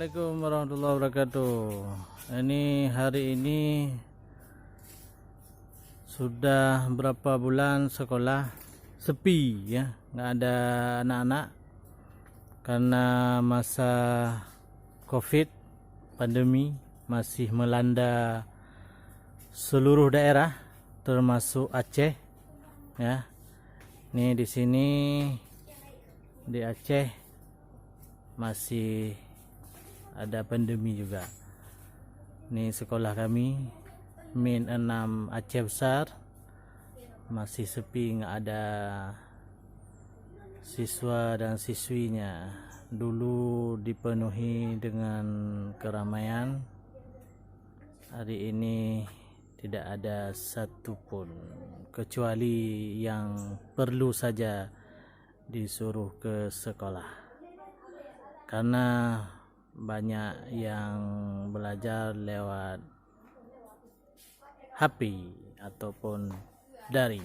Assalamualaikum warahmatullahi wabarakatuh. Ini hari ini sudah berapa bulan sekolah sepi ya, nggak ada anak-anak karena masa COVID pandemi masih melanda seluruh daerah termasuk Aceh ya. Ini di sini di Aceh masih ada pandemi juga. Ini sekolah kami Min 6 Aceh Besar masih sepi, nggak ada siswa dan siswinya. Dulu dipenuhi dengan keramaian, hari ini tidak ada satupun kecuali yang perlu saja disuruh ke sekolah. Karena banyak yang belajar lewat HP ataupun daring.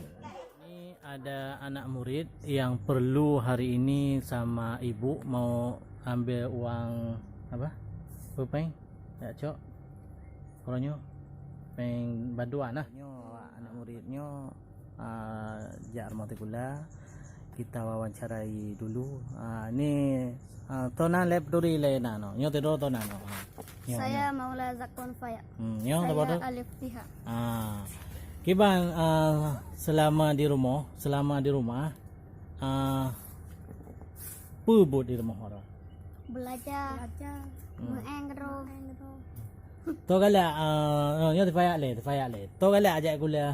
Ini ada anak murid yang perlu hari ini sama ibu mau ambil uang apa? Peng? Ya, Cok. Kalau peng bantuan lah. Anak muridnya Jak Armatikula kita wawancarai dulu. Ini Tonan lep duri le nano. Nyo tedo tonan no. Saya Maula Zakwan Faya. Nyo Saya Alif Tiha. Kiban selama di rumah, pubut di rumah orang. Belajar. Mengengro. To gala nyo tefaya le. To gala ajak kuliah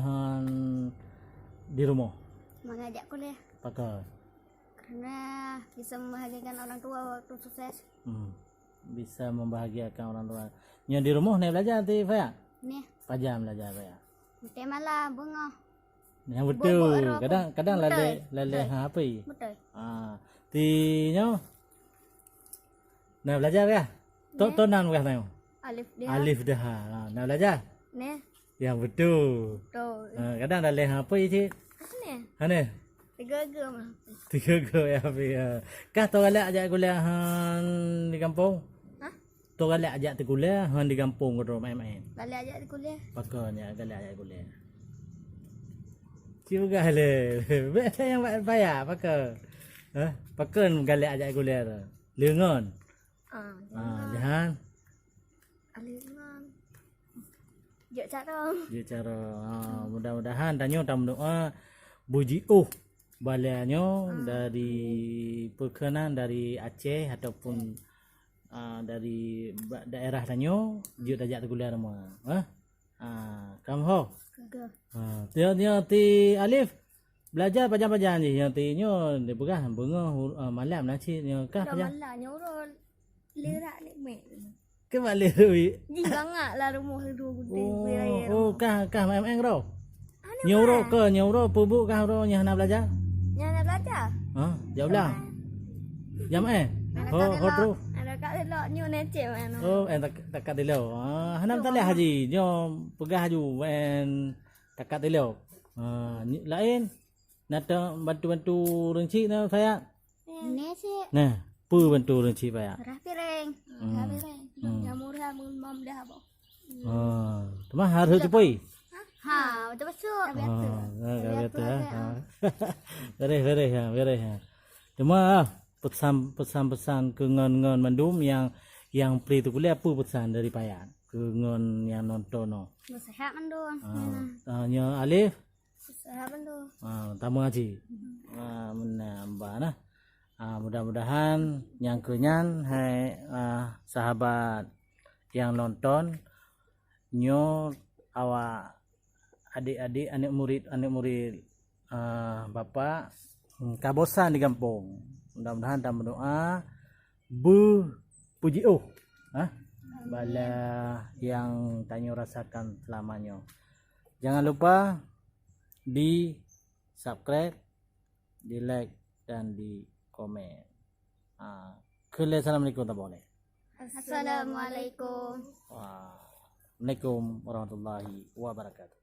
di rumah. Mengajak kuliah. Pakai. Karena bisa membahagiakan orang tua waktu sukses. Bisa membahagiakan orang tua. Yang di rumah nih belajar ti Faya? Nih. Pajam belajar Faya. Betul malah bengah. Yang betul. Kadang lale apa? Betul. Ti nyo. Nah belajar ya? Tonan weh tayo. Alif dah. Nah belajar? Nih. Yang betul. Betul. Kadang lale apa sih? Nih. Ane? 3 mah. 3 ya. Kah to galak ajak kuliah di kampung? Hah? To galak ajak ti kuliah di kampung ko main-main. Balik ajak di kuliah. Pakanya galak ajak kuliah. Juga le. Beta yang bayar pakar. Pakar galak ajak kuliah. Lengon. Jahan. Alingan. Jok cara. Mudah-mudahan tanyo tam doa buji balanya dari perkenan dari Aceh ataupun dari daerah tanyo juk dajak kuliah rumah. Kamu ho? Dia ti Alif belajar pajang-pajang je yang ti nyo dia pegah bunga malam nak cik nyo kah pajang. Malam nyorol lirak ni mek. Ke balik rui. Ji bangat lah rumah dua gede. Kah main ro. Nyoro pubuk kah ro nya nak belajar? Nya nak belajar. Jauh lah. Jam terus. Ada kat elok nyu necek mana. Takat dilo. Hanam tak leh haji. Nyo pegah haju takat dilo. Lain nak bantu-bantu renci na saya. Necek. Nah, bantu renci saya. Piring. Yang murah mam dah apa. Cuma harus cepoi. Betul masuk. Beres. Cuma pesan-pesan ke ngon mandum yang pri tu kuliah apa pesan dari Payan ke ngon yang nonton no. Sehat mandum. Nya Alif. Sehat mandum. Tamu ngaji. Menambah nah. Mudah-mudahan yang kenyan hai sahabat yang nonton nyo awak adik-adik anak murid bapak kabosan di kampung. Mudah-mudahan dalam berdoa puji bala yang tanyo rasakan selamanya. Jangan lupa di subscribe, di like dan di komen. Assalamualaikum tak boleh. Assalamualaikum. Waalaikumsalam warahmatullahi wabarakatuh.